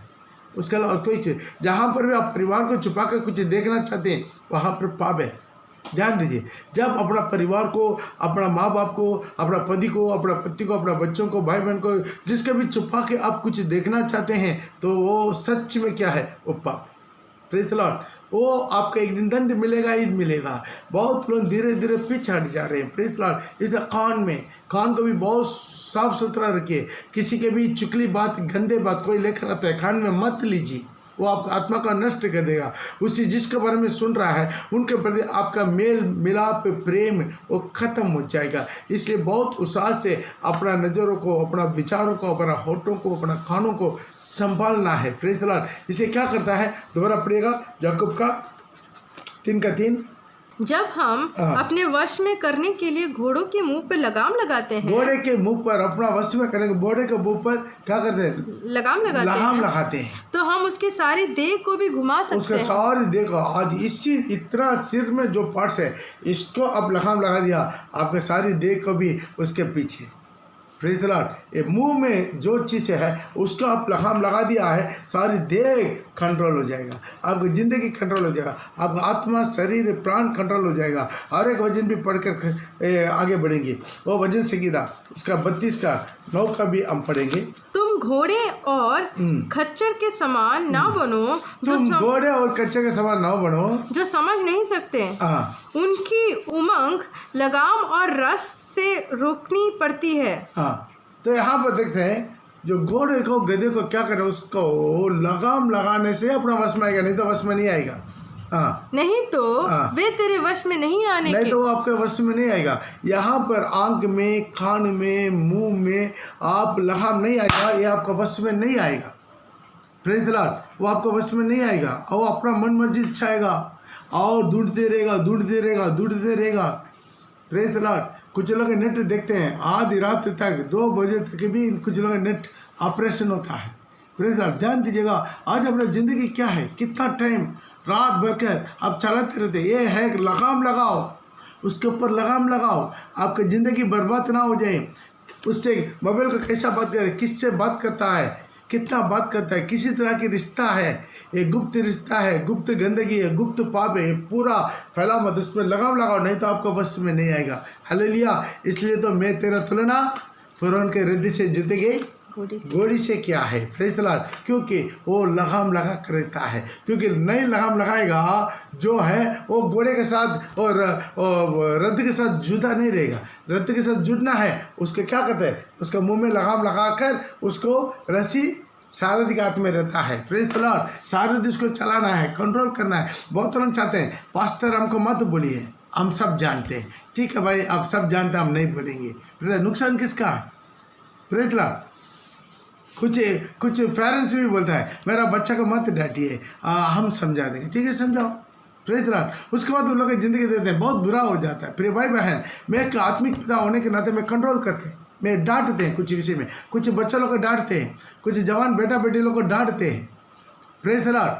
उसके अलावा कोई चीज़। जहाँ पर भी आप परिवार को छुपा कर कुछ देखना चाहते हैं वहाँ पर पाप है। ध्यान दीजिए, जब अपना परिवार को, अपना माँ बाप को, अपना पति को, अपना पति को, अपना बच्चों को, भाई बहन को, जिसके भी छुपा के आप कुछ देखना चाहते हैं तो वो सच में क्या है, वो पाप है। Praise the Lord. वो आपको एक दिन दंड मिलेगा, ईद मिलेगा। बहुत लोग धीरे धीरे पीछे हट जा रहे हैं। Praise the Lord. इसलिए कान को भी बहुत साफ सुथरा रखिए। किसी के भी चुगली बात, गंदे बात कोई लेकर आता है, कान में मत लीजिए, वो आपका आत्मा का नष्ट कर देगा। उसी जिसके बारे में सुन रहा है उनके प्रति आपका मेल मिलाप प्रेम वो खत्म हो जाएगा। इसलिए बहुत उत्साह से अपना नज़रों को, अपना विचारों को, अपना होठों को, अपना कानों को संभालना है। Praise the Lord. इसलिए क्या करता है, दोबारा पढ़िएगा याकूब का 3:3। जब हम अपने वश में करने के लिए घोड़ों के मुंह पर लगाम लगाते हैं, घोड़े के मुंह पर अपना वश में करने, घोड़े के मुंह पर क्या करते हैं, लगाम लगाते हैं, तो हम उसकी सारी देह को भी घुमा सकते हैं। उसके सारी देह को, आज इसी इतना सिर में जो पार्ट्स है इसको अब लगाम लगा दिया, आपके सारी देह को भी उसके पीछे। Praise the Lord. ये मुंह में जो चीज़ है उसका आप लगाम लगा दिया है, सारी देह कंट्रोल हो जाएगा, आपकी ज़िंदगी कंट्रोल हो जाएगा, आपका आत्मा शरीर प्राण कंट्रोल हो जाएगा। हर एक वजन भी पढ़कर आगे बढ़ेंगे। वो वजन संगीता उसका 32 का 9 का भी हम पढ़ेंगे। तुम घोड़े और खच्चर के समान ना बनो, तुम घोड़े और खच्चर के समान ना बनो जो समझ नहीं सकते। उनकी उमंग लगाम और रस से रोकनी पड़ती है। तो यहाँ पर देखते हैं जो घोड़े को, गधे को क्या करे, उसको लगाम लगाने से अपना वश में आएगा, नहीं तो वश में नहीं आएगा। नहीं तो वे तेरे वश में नहीं आने नहीं तो वो आपके वश में नहीं आएगा। यहाँ पर आंख में, कान में, मुंह में आप लगाम नहीं आएगा, ये आपका वश में नहीं आएगा। Praise the Lord. वो आपको वश में नहीं आएगा और वो अपना मन मर्जी इच्छाएगा और ढूंढते रहेगा। Praise the Lord. कुछ लोग नेट देखते हैं आधी रात तक 2 बजे तक भी कुछ लोग नेट ऑपरेशन होता है। Praise the Lord. ध्यान दीजिएगा, आज अपना ज़िंदगी क्या है, कितना टाइम रात भर कर आप चलाते रहते। ये है लगाम लगाओ, उसके ऊपर लगाम लगाओ, आपकी ज़िंदगी बर्बाद ना हो जाए। उससे मोबाइल का कैसा बात करे, किससे बात करता है, कितना बात करता है, किसी तरह की रिश्ता है, एक गुप्त रिश्ता है, गुप्त गंदगी है, गुप्त पाप है, पूरा फैला मत, उस पर लगाम लगाओ, नहीं तो आपको बस में नहीं आएगा। हालेलुया। इसलिए तो मैं तेरा तुलना फ़िरौन के रद्दी से जीतेगी घोड़ी से क्या है। Praise the Lord. क्योंकि वो लगाम लगा कर रहता है, क्योंकि नई लगाम लगाएगा जो है वो घोड़े के साथ और रद्द के साथ जुड़ा नहीं रहेगा। रद्द के साथ जुड़ना है, उसके क्या करते हैं, उसका मुंह में लगाम लगाकर उसको रस्सी सारथी के हाथ में रहता है। Praise the Lord. सारथी उसको चलाना है, कंट्रोल करना है। बहुत लोग चाहते हैं पास्टर हमको मत बोलिए, हम सब जानते हैं। ठीक है भाई, आप सब जानते हैं, हम नहीं बोलेंगे। नुकसान किसका है? Praise the Lord. कुछ पेरेंट्स भी बोलता है मेरा बच्चा को मत डांटिए, हम समझा देंगे। ठीक है, समझाओ। Praise the Lord. उसके बाद उन लोग की ज़िंदगी देते हैं, बहुत बुरा हो जाता है। प्रिय भाई बहन, मैं एक आत्मिक पिता होने के नाते मैं कंट्रोल करते हैं, मैं डांटते हैं कुछ विषय में, कुछ बच्चा लोग को डांटते हैं, कुछ जवान बेटा बेटी लोग को डांटते हैं। Praise the Lord.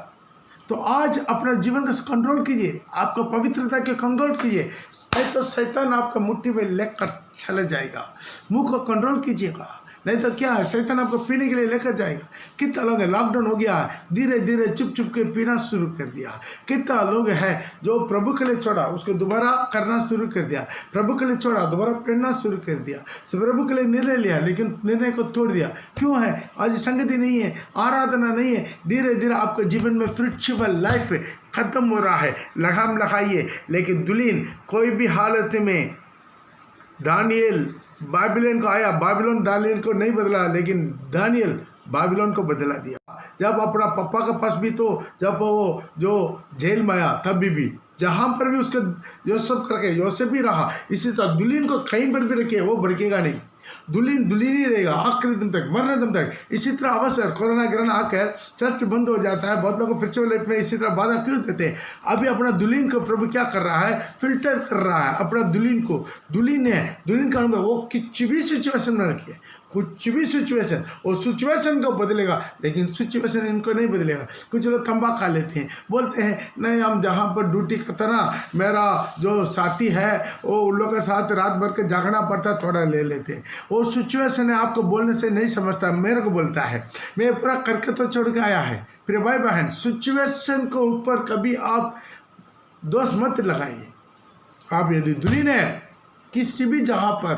तो आज अपना जीवन का कंट्रोल कीजिए, आपको पवित्रता के कंट्रोल कीजिए, नहीं तो शैतान आपका मुट्ठी में लेकर चले जाएगा। मुंह को कंट्रोल कीजिएगा, नहीं तो क्या है, शैतान आपको पीने के लिए लेकर जाएगा। कितना लोग है, लॉकडाउन हो गया, धीरे धीरे चुप चुप के पीना शुरू कर दिया। कितना लोग है जो प्रभु के लिए छोड़ा, उसको दोबारा करना शुरू कर दिया। प्रभु के लिए छोड़ा, दोबारा पढ़ना शुरू कर दिया। प्रभु के लिए निर्णय लिया, लेकिन निर्णय को तोड़ दिया। क्यों है? आज संगति नहीं है, आराधना नहीं है। धीरे धीरे आपके जीवन में फ्रूटफुल लाइफ खत्म हो रहा है। लगाम लगाइए, लेकिन दुल्हन कोई भी हालत में, दानियल बाबिलोन को आया, बाबिलोन दानियल को नहीं बदला, लेकिन दानियल बाबिलोन को बदला दिया। जब अपना पापा के पास भी, तो जब वो जो जेल में आया तब भी जहाँ पर भी उसके योसेफ करके योसेफ भी रहा। इसी तरह दुल्हन को कहीं पर भी रखे, वो भड़केगा नहीं। दुल्हन ही रहेगा आखिरी दिन तक, मरने दम तक। इसी तरह अवसर कोरोना गिरना आकर चर्च बंद हो जाता है। बहुत लोग फ्रिचुअल लाइफ में इसी तरह बाधा क्यों देते हैं? अभी अपना दुल्हन को प्रभु क्या कर रहा है? फिल्टर कर रहा है अपना दुल्हन को। दुल्हन है, दुल्हन का अनुभव वो कुछ भी सिचुएशन में रखिए, कुछ भी सिचुएशन, वो सिचुएशन को बदलेगा, लेकिन सिचुएशन इनको नहीं बदलेगा। कुछ लोग तंबा खा लेते हैं, बोलते हैं नहीं हम जहाँ पर ड्यूटी करता ना, मेरा जो साथी है वो उन लोगों के साथ रात भर के जागना पड़ता, थोड़ा ले लेते हैं। वो सिचुएशन है, आपको बोलने से नहीं समझता, मेरे को बोलता है, मैं पूरा करके तो छोड़ के आया है। फिर भाई बहन, सिचुएशन को ऊपर कभी आप दोष मत लगाइए। आप यदि दुल्हन है, किसी भी जहाँ पर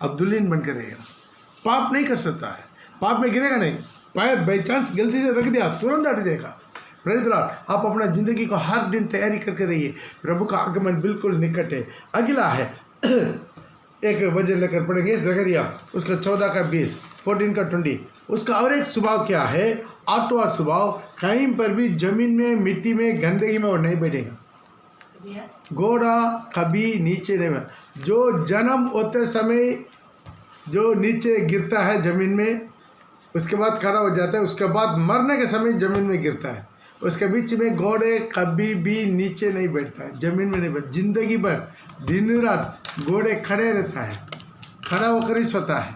आप दुल्हन बनकर रहेगा, पाप नहीं कर सकता है, पाप में गिरेगा नहीं। पैर बाई चांस गलती से रख दिया, तुरंत हट जाएगा। Praise the Lord. आप अपना जिंदगी को हर दिन तैयारी करके रहिए, प्रभु का आगमन बिल्कुल निकट है। अगला है एक वजह लेकर पढ़ेंगे जकरिया, उसका 14 का 20, 14 का 20। उसका और एक स्वभाव क्या है? 8वां स्वभाव, कहीं पर भी जमीन में, मिट्टी में, गंदगी में वो नहीं बैठेगा। घोड़ा कभी नीचे नहीं बैठा। जो जन्म होते समय जो नीचे गिरता है जमीन में, उसके बाद खड़ा हो जाता है, उसके बाद मरने के समय जमीन में गिरता है। उसके बीच में घोड़े कभी भी नीचे नहीं बैठता है, जमीन में नहीं बैठता। जिंदगी भर दिन रात घोड़े खड़े रहता है, खड़ा होकर ही सोता है।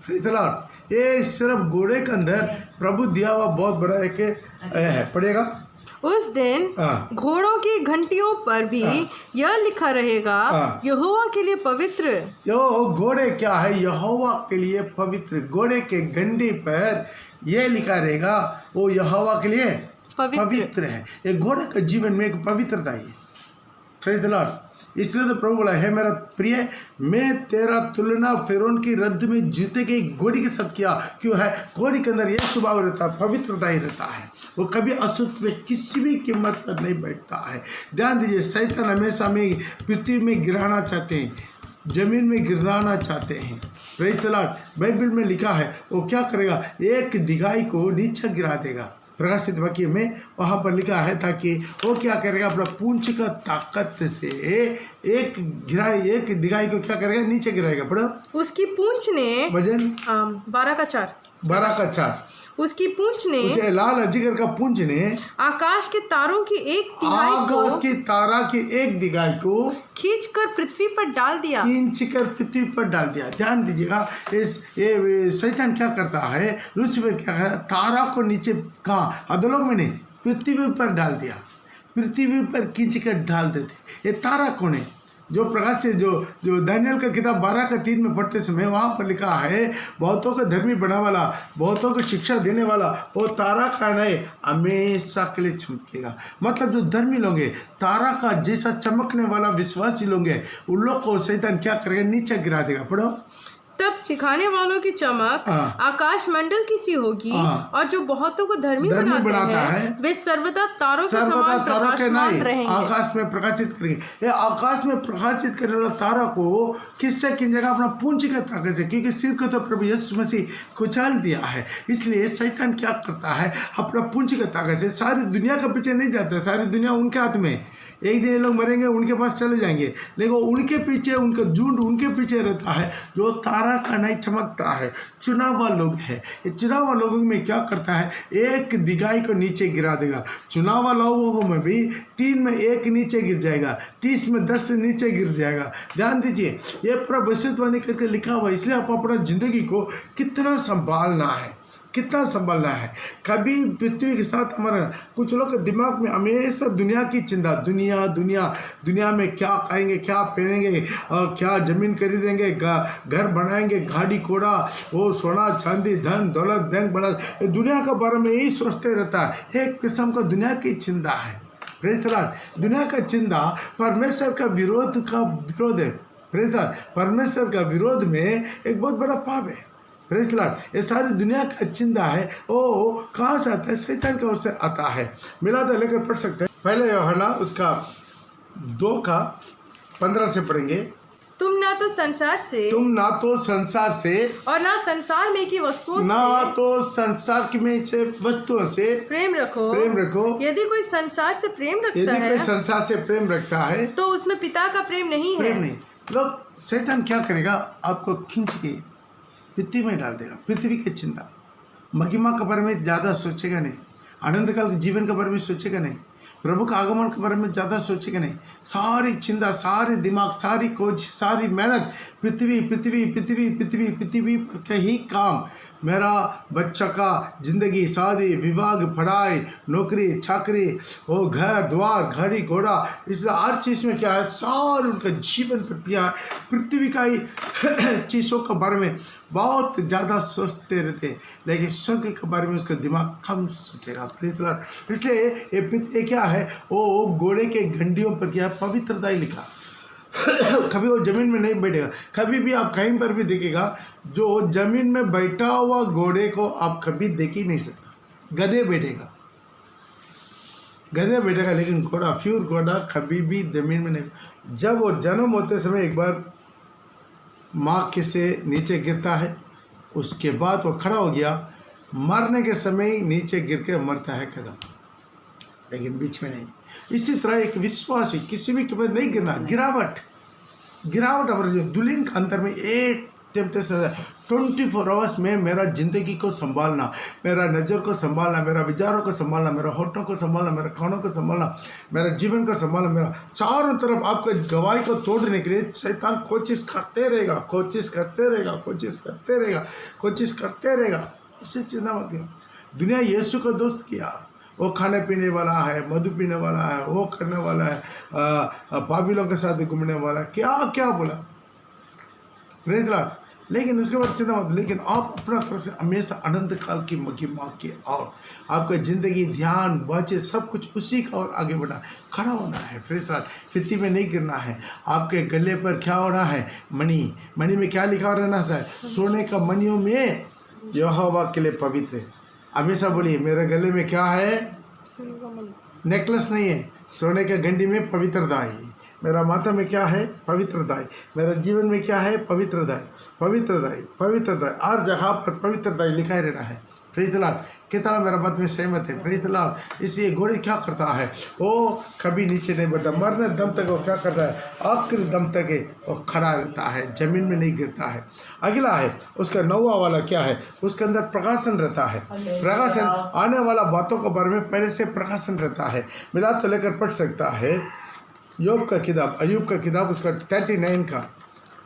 Praise the Lord. ये सिर्फ घोड़े के अंदर प्रभु दिया हुआ बहुत बड़ा एक है। पढ़ेगा उस दिन घोड़ों की घंटियों पर भी यह लिखा रहेगा, यहोवा के लिए पवित्र। यो घोड़े क्या है? यहोवा के लिए पवित्र। घोड़े के घंटी पर यह लिखा रहेगा, वो यहोवा के लिए पवित्र है। एक घोड़े का जीवन में एक पवित्रता है। Praise the Lord. इसलिए तो प्रभु बोला, है मेरा प्रिय, मैं तेरा तुलना फिरौन की रद्द में जीते गई घोड़ी के साथ किया। क्यों है? घोड़ी के अंदर यह स्वभाव रहता है, पवित्रता ही रहता है। वो कभी अशुद्ध में किसी भी कीमत पर नहीं बैठता है। ध्यान दीजिए, शैतान हमेशा में पृथ्वी में गिराना चाहते हैं, जमीन में गिराना चाहते हैं। Praise the Lord. बाइबल में लिखा है वो क्या करेगा? एक दिगाई को नीचे गिरा देगा। प्रकाशित वाक्य में वहाँ पर लिखा है, ताकि वो क्या करेगा? अपना पूंछ का ताकत से एक दिगाई को क्या करेगा? नीचे गिराएगा। पढ़ो। उसकी पूंछ ने वजन 12 का 4 12 का 4। उसकी पूंछ ने, उसे लाल अजगर का पूंछ ने आकाश के तारों की एक तिहाई आकाश को की तारा की एक दिगाई को खींचकर पृथ्वी पर डाल दिया। खींचकर पृथ्वी पर डाल दिया। ध्यान दीजिएगा, ये शैतान क्या करता है, लूसीफर क्या करता है, तारा को नीचे कहाँ, अधोलोक में नहीं, पृथ्वी पर डाल दिया। पृथ्वी पर खींचकर डाल देते। ये तारा कौन है? जो प्रकाश से जो दानियल का किताब 12 का 3 में पढ़ते समय वहाँ पर लिखा है, बहुतों को धर्मी बनाने वाला, बहुतों को शिक्षा देने वाला, वो तारा का नहीं हमेशा के लिए चमकेगा। मतलब जो धर्मी लोग हैं, तारा का जैसा चमकने वाला विश्वासी लोग हैं, उन लोग को शैतान क्या करेगा, नीचे गिरा देगा। पढ़ो। तब सिखाने वालों की चमक आकाश मंडल की सी होगी, और जो बहुतों को धर्मी बनाता है वे सर्वदा तारों के समान प्रकाशमान रहेंगे। आकाश में प्रकाशित करेंगे। ये आकाश में प्रकाशित करने वाला तारा को किससे खींचेगा? अपना पूंछ की ताकत से, क्योंकि सिर को तो प्रभु यीशु मसीह कुचल दिया है। इसलिए शैतान क्या करता है, अपना पूंछ की ताकत से सारी दुनिया के पीछे नहीं जाता है। सारी दुनिया उनके हाथ में। एक दिन ये लोग मरेंगे, उनके पास चले जाएंगे, लेकिन उनके पीछे, उनका झुंड उनके पीछे रहता है, जो तारा का नहीं चमकता है। चुनावा लोग है, ये चुनावा लोगों में क्या करता है, एक दिगाई को नीचे गिरा देगा। चुनावा लोगों में भी 3 में 1 नीचे गिर जाएगा, 30 में 10 नीचे गिर जाएगा। ध्यान दीजिए, ये पूरा भविष्यवाणी करके लिखा हुआ है। इसलिए आप अपना जिंदगी को कितना संभालना है, कितना संभालना है। कभी पृथ्वी के साथ हमारा, कुछ लोग के दिमाग में हमेशा दुनिया की चिंता, दुनिया में क्या खाएंगे, क्या पहनेंगे, क्या जमीन खरीदेंगे, घर बनाएंगे, गाड़ी घोड़ा, वो सोना चांदी, धन दौलत, बैंक बड़ा, दुनिया के बारे में यही सोचते रहता है। एक किस्म का दुनिया की चिंता है। Praise the Lord. दुनिया का चिंता परमेश्वर का विरोध है। Praise the Lord. परमेश्वर का विरोध में एक बहुत बड़ा पाप है। Praise the Lord. ये सारी दुनिया का चिंता है, वो कहाँ से आता है? शैतान की ओर से आता है। मिलाद लेकर पढ़ सकते हैं। पहले यूहन्ना उसका 2 का 15 से पढ़ेंगे। तुम ना तो संसार से और ना संसार में की वस्तुओं से प्रेम रखो। यदि कोई संसार से प्रेम रखता है तो उसमें पिता का प्रेम नहीं है। लोग, शैतान क्या करेगा, आपको खींच के पृथ्वी में डाल देगा। पृथ्वी की चिंता, महिमा के बारे में ज़्यादा सोचेगा नहीं, अनंत काल के जीवन के बारे में सोचेगा नहीं, प्रभु का आगमन के बारे में ज़्यादा सोचेगा नहीं। सारी चिंता, सारी दिमाग, सारी खोज, सारी मेहनत पृथ्वी पर ही काम। मेरा बच्चा का जिंदगी, शादी, विवाह, पढ़ाई, नौकरी, चाकरी, वो घर द्वार, गाड़ी घोड़ा, इसलिए हर चीज़ में क्या है, सारे उनका जीवन प्रक्रिया पृथ्वी का ही चीज़ों के बारे में बहुत ज़्यादा सोचते रहते, लेकिन स्वर्ग के बारे में उसका दिमाग कम सोचेगा। इसलिए ये पृथ्वी क्या है, वो घोड़े के घंटियों पर क्या पवित्रता ही लिखा। कभी वो जमीन में नहीं बैठेगा। कभी भी आप कहीं पर भी देखेगा, जो जमीन में बैठा हुआ घोड़े को आप कभी देख ही नहीं सकता। गधे बैठेगा, लेकिन घोड़ा, प्योर घोड़ा कभी भी जमीन में नहीं। जब वो जन्म होते समय एक बार माँ के से नीचे गिरता है, उसके बाद वो खड़ा हो गया, मरने के समय नीचे गिर के मरता है कदम, लेकिन बीच में नहीं। इसी तरह एक विश्वासी किसी भी कीमत नहीं गिरना। गिरावट हमारे जो दुल्हन के अंतर में एक टेम्पटेशन है। 24 आवर्स में मेरा जिंदगी को संभालना, मेरा नज़र को संभालना, मेरा विचारों को संभालना, मेरा होठों को संभालना, मेरा खानों को संभालना, मेरा जीवन को संभालना, मेरा चारों तरफ आपके गवाही को तोड़ने के लिए शैतान कोशिश करते रहेगा। उससे चिंता मत करो। दुनिया यीशु का दोस्त किया, वो खाने पीने वाला है, मधु पीने वाला है, वो करने वाला है, पापिलों के साथ घूमने वाला, क्या बोला। Praise the Lord. लेकिन उसके बाद चिंता मत, लेकिन आप अपना तरफ से हमेशा अनंत काल की महिमा के और आपका ज़िंदगी, ध्यान, बातचीत, सब कुछ उसी का और आगे बढ़ना, खड़ा होना है। Praise the Lord. पृथ्वी में नहीं गिरना है। आपके गले पर क्या होना है? मणि में क्या लिखा रहना है? सोने का मणियों में यहोवा के लिए पवित्र है। हमेशा बोलिए, मेरे गले में क्या है? नेकलेस नहीं है, सोने के घंटी में पवित्रता है। मेरा माथा में क्या है? पवित्रता है। मेरा जीवन में क्या है? पवित्रता है। हर जगह पर पवित्रता लिखा रहना है। Praise the Lord. कितना मेरा बात में सहमत है? Praise the Lord. इसलिए घोड़े क्या करता है, वो कभी नीचे नहीं बढ़ता, मरने दम तक वो क्या करता है, आखिरी दम तक वो खड़ा रहता है, जमीन में नहीं गिरता है। अगला है उसका 9वां वाला क्या है, उसके अंदर प्रकाशन रहता है। प्रकाशन आने वाला बातों के बारे में पहले से प्रकाशन रहता है। मिला तो लेकर पढ़ सकता है योग का किताब, अयूब का किताब, उसका 39 का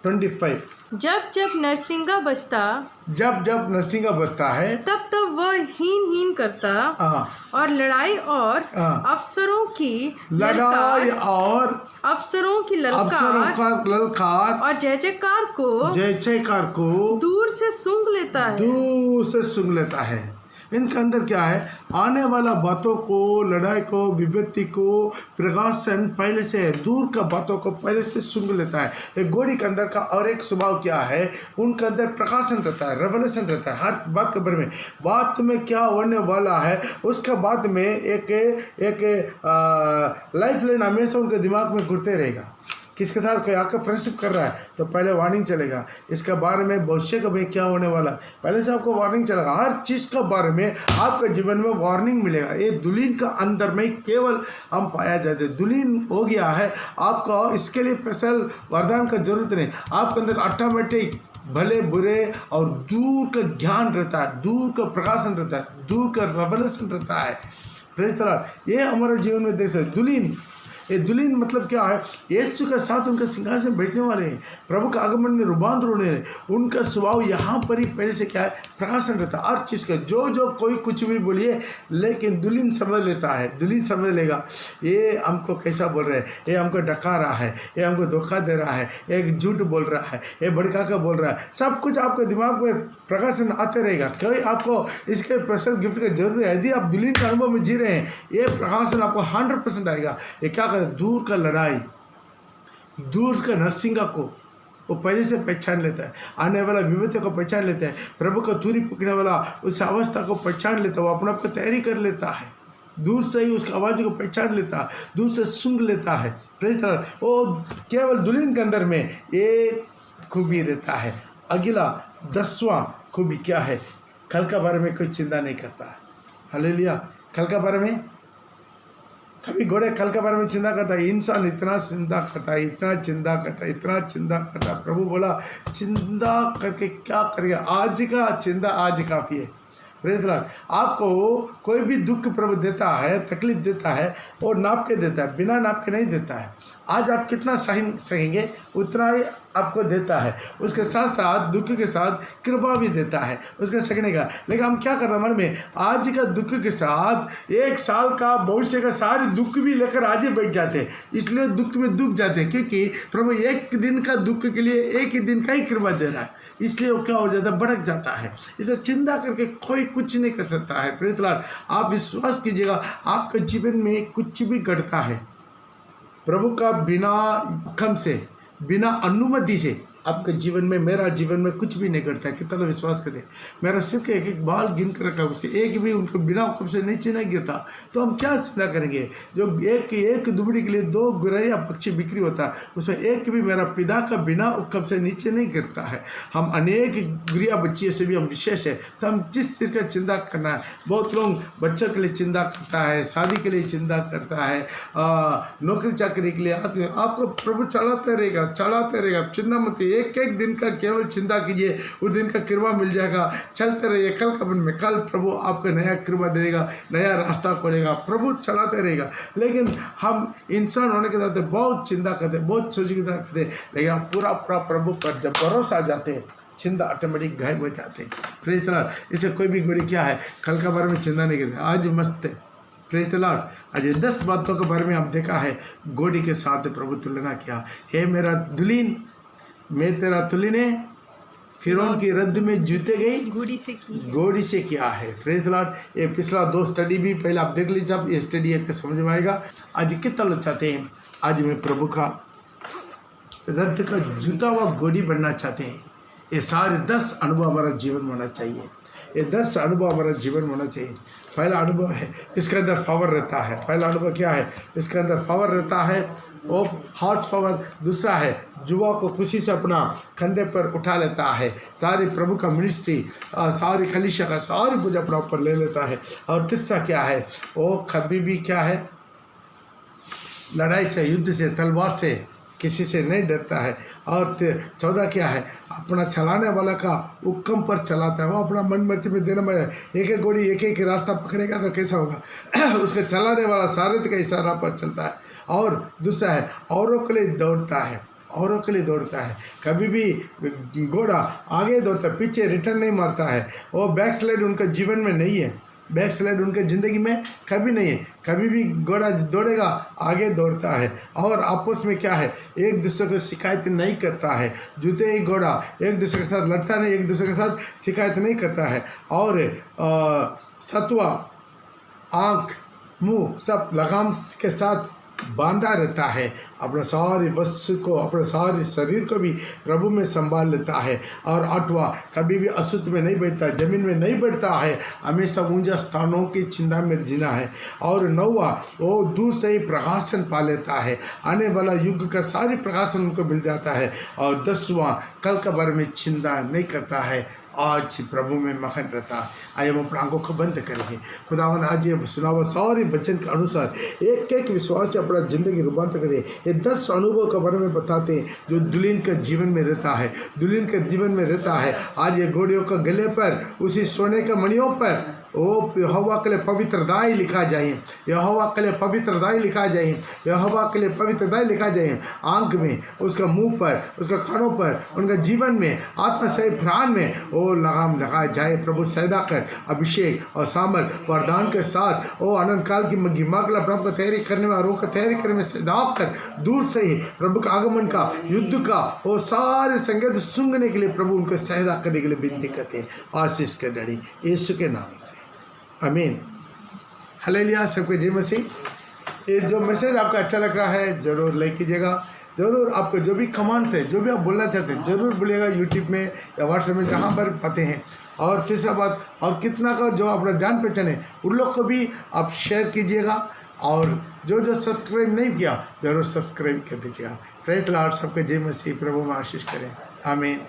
25। जब जब नरसिंगा बजता, जब जब नरसिंगा बजता है, तब तब वह हीन करता, और लड़ाई और अफसरों की लड़ाई और अफसरों की ललकार और जय जयकार को दूर से सूंघ लेता है। इनके अंदर क्या है, आने वाला बातों को, लड़ाई को, विपत्ति को प्रकाशन पहले से है, दूर का बातों को पहले से सूंघ लेता है। एक घोड़ी के अंदर का और एक स्वभाव क्या है, उनके अंदर प्रकाशन रहता है, रेवलेशन रहता है हर बात के बारे में। बात में क्या होने वाला है उसका बाद में एक लाइफ लाइन हमेशा उनके दिमाग में घुरते रहेगा। किसके साथ कोई आकर फ्रेंडशिप कर रहा है तो पहले वार्निंग चलेगा, इसके बारे में भविष्य का में क्या होने वाला है पहले से आपको वार्निंग चलेगा। हर चीज़ का बारे में आपके जीवन में वार्निंग मिलेगा। ये दुल्हन का अंदर में केवल हम पाया जाते हैं। दुल्हन हो गया है, आपको इसके लिए स्पेशल वरदान का जरूरत नहीं, आपके अंदर ऑटोमेटिक भले बुरे और दूर का ज्ञान रहता है, दूर का प्रकाशन रहता है, दूर का रेवलेशन रहता है। Praise the Lord. ये हमारे जीवन में देख सकते दुल्हन। ये दुल्हन मतलब क्या है, यीशु के साथ उनका सिंहासन बैठने वाले हैं, प्रभु का आगमन में रूपांतर होने हैं। उनका स्वभाव यहाँ पर ही पहले से क्या है, प्रकाशन रहता है हर चीज़ का। जो कोई कुछ भी बोलिए, लेकिन दुल्हन समझ लेता है, दुल्हन समझ लेगा ये हमको कैसा बोल रहे हैं, ये हमको डका रहा है, ये हमको धोखा दे रहा है, एक झूठ बोल रहा है, ये भड़का कर बोल रहा है। सब कुछ आपके दिमाग में प्रकाशन आते रहेगा। कोई आपको इसके स्पेशल गिफ्ट की जरूरत है। यदि आप दुल्हन के अनुभव में जी रहे हैं, ये प्रकाशन आपको 100% आएगा। ये क्या करे, दूर का लड़ाई, दूर का नरसिंगा को वो पहले से पहचान लेता है, आने वाला विपत्ति को पहचान लेता है, प्रभु का तुरी पकड़ने वाला उस अवस्था को पहचान लेता है, वो अपने आप को तैयारी कर लेता है, दूर से ही उसकी आवाज़ को पहचान लेता है, दूर से सूंघ लेता है। Praise the Lord. वो केवल दुल्हन के अंदर में ये खूबी रहता है। अगला 10वां खूबी क्या है, कल के बारे में कोई चिंता नहीं करता। हालेलुया। कल के बारे में कभी घोड़े कल के बारे में चिंता करता है, इंसान इतना चिंता करता है, इतना चिंता करता है, इतना चिंता करता है। प्रभु बोला चिंता करके क्या करेगा, आज का चिंता आज काफ़ी है। Praise the Lord. आपको कोई भी दुख प्रभु देता है, तकलीफ देता है, वो नाप के देता है, बिना नाप के नहीं देता है। आज आप कितना सहेंगे उतना ही आपको देता है। उसके साथ साथ दुख के साथ कृपा भी देता है उसके सकने का। लेकिन हम क्या कर रहे हैं, मन में आज का दुख के साथ 1 साल का भविष्य का सारे दुख भी लेकर आज ही बैठ जाते हैं। इसलिए दुख में डूब जाते हैं, क्योंकि प्रभु एक दिन का दुख के लिए एक ही दिन का ही कृपा दे रहा है। इसलिए वो क्या हो जाता है, भड़क जाता है। इसे चिंता करके कोई कुछ नहीं कर सकता है। Praise the Lord. आप विश्वास कीजिएगा, आपके जीवन में कुछ भी घटता है प्रभु का बिना हुक्म से, बिना अनुमति से आपके जीवन में, मेरा जीवन में कुछ भी नहीं घटता है। कितना लोग विश्वास करें। मेरा सिर के एक एक बाल गिन कर रखा, उसके एक भी उनको बिना हुक्म से नीचे नहीं गिरता, तो हम क्या चिंता करेंगे। जो एक दुबड़ी के लिए 2 गुरैया पक्षी बिक्री होता है, उसमें एक भी मेरा पिता का बिना हुक्म से नीचे नहीं गिरता है। हम अनेक गुड़िया बच्चियों से भी हम विशेष है, तो हम जिस चीज़ का चिंता करना है। बहुत लोग बच्चों के लिए चिंता करता है, शादी के लिए चिंता करता है, नौकरी चाकरी के लिए। आपको प्रभु चलाते रहेगा, चिंता मत। एक दिन का केवल चिंता कीजिए, उस दिन का कृपा मिल जाएगा। चलते रहिए, कल का दिन में कल प्रभु आपको नया कृपा देगा, नया रास्ता खोलेगा। प्रभु चलाते रहेगा। लेकिन हम इंसान होने के नाते बहुत चिंता करते, बहुत सोचता करते, लेकिन हम पूरा प्रभु पर जब भरोसा आ जाते हैं, चिंता ऑटोमेटिक गायब हो जाते हैं। Praise the Lord. इसे कोई भी घड़ी क्या है, कल के बारे में चिंता नहीं करते, आज मस्त है। Praise the Lord. आज 10 बातों के बारे में आप देखा है, घोड़ी के साथ प्रभु तुलना किया। हे मेरा दुल्हन, मैं तेरा तुल्य ने फिरौन की रद्द में जूते गई घोड़ी से किया है। Praise the Lord. ये पिछला 2 स्टडी भी पहले आप देख लीजिए, आप ये स्टडी आपको समझ में आएगा। आज कितना लोग चाहते हैं, आज मैं प्रभु का रद्द का जूता हुआ घोड़ी बनना चाहते हैं। ये सारे 10 अनुभव हमारा जीवन में होना चाहिए। ये 10 अनुभव हमारा जीवन में होना चाहिए। पहला अनुभव है, इसके अंदर पावर रहता है। पहला अनुभव क्या है? इसके अंदर पावर रहता है, वो हॉर्स पावर। दूसरा है, युवा को खुशी से अपना कंधे पर उठा लेता है, सारी प्रभु का मिनिस्ट्री, सारी कलीसिया का सारी पूजा अपना ऊपर ले लेता है। और तीसरा क्या है? वो कभी भी क्या है? लड़ाई से, युद्ध से, तलवार से किसी से नहीं डरता है। और 14 क्या है? अपना चलाने वाला का हुक्म पर चलाता है। वो अपना मन मर्जी में देना में एक एक गोली एक एक रास्ता पकड़ेगा तो कैसा होगा? उसके चलाने वाला सारथी का इशारा पर चलता है। और दूसरा है, औरों के लिए दौड़ता है, औरों के लिए दौड़ता है। कभी भी घोड़ा आगे दौड़ता है, पीछे रिटर्न नहीं मारता है। वो बैक स्लाइड उनका जीवन में नहीं है, बैक स्लाइड उनके ज़िंदगी में कभी नहीं है। कभी भी घोड़ा दौड़ेगा, आगे दौड़ता है। और आपस में क्या है? एक दूसरे को शिकायत नहीं करता है। जूते ही घोड़ा एक दूसरे के साथ लड़ता नहीं, एक दूसरे के साथ शिकायत नहीं करता है। और सत्वा, आँख, मुंह सब लगाम के साथ बांधा रहता है। अपने सारी वस्तु को, अपने सारे शरीर को भी प्रभु में संभाल लेता है। और 8वां, कभी भी अशुद्ध में नहीं बैठता, जमीन में नहीं बैठता है, हमेशा ऊंचा स्थानों की चिंता में जीना है। और 9वां, वो दूर से ही प्रकाशन पा लेता है, आने वाला युग का सारी प्रकाशन उनको मिल जाता है। और 10वां, कल के बारे में चिंता नहीं करता है, आज प्रभु में मगन रहता है। आइए हम अपनी आंखों को बंद करेंगे। खुदावन आज ये सुना हुआ सारे वचन के अनुसार एक एक विश्वास से अपना जिंदगी रूपांतर करें। ये 10 अनुभव के बारे में बताते हैं जो दुल्हन के जीवन में रहता है, दुल्हन के जीवन में रहता है। आज ये घोड़ियों के गले पर, उसी सोने के मणियों पर वो यहोवा के लिए पवित्र दाई लिखा जाए, यहोवा के लिए पवित्र दाई लिखा जाए, यहोवा के लिए पवित्र दाई लिखा जाए। आंख में, उसका मुंह पर, उसका कानों पर, उनका जीवन में, आत्मा से प्राण में वो लगाम लगाया जाए। प्रभु सैदा कर अभिषेक और सामर्थ वरदान के साथ वो अनंत काल की महिमा के लिए प्रभु को तैयारी करने में, रोग का तैयारी करने में सदा कर दूर से ही प्रभु का आगमन का, युद्ध का वो सारे संकेत सुनने के लिए प्रभु उनको सहायता करने के लिए विनती करते हैं। आशीष के डरी यीशु के नाम से, आमीन। हालेलुया। सबके जय मसीह। ये जो मैसेज आपका अच्छा लग रहा है ज़रूर लाइक कीजिएगा, ज़रूर आपको जो भी कमांड्स है, जो भी आप बोलना चाहते हैं ज़रूर बोलिएगा, यूट्यूब में या व्हाट्सएप में जहाँ पर पाते हैं। और तीसरा बात, और कितना का जो अपना जान पहचान है उन लोग को भी आप शेयर कीजिएगा। और जो जो सब्सक्राइब नहीं किया ज़रूर सब्सक्राइब कर दीजिएगा। Praise the Lord. सबके जय मसीह। प्रभु में आशीष करें। आमीन।